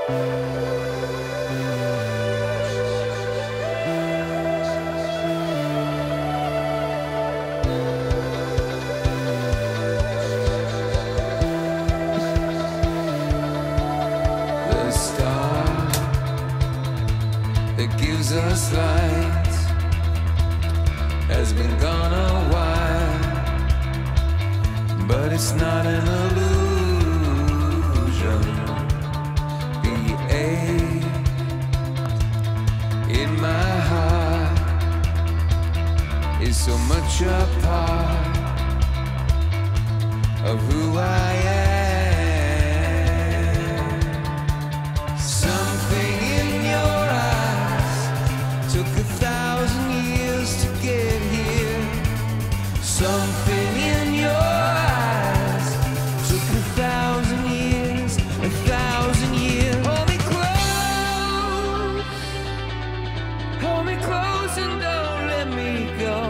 The star that gives us light has been gone a while, but it's not an illusion. The ache in my heart is so much a part of who I am. Something in your eyes took 1,000 years to get here. Something in your eyes took 1,000 years, 1,000 years. Hold me close and don't let me go.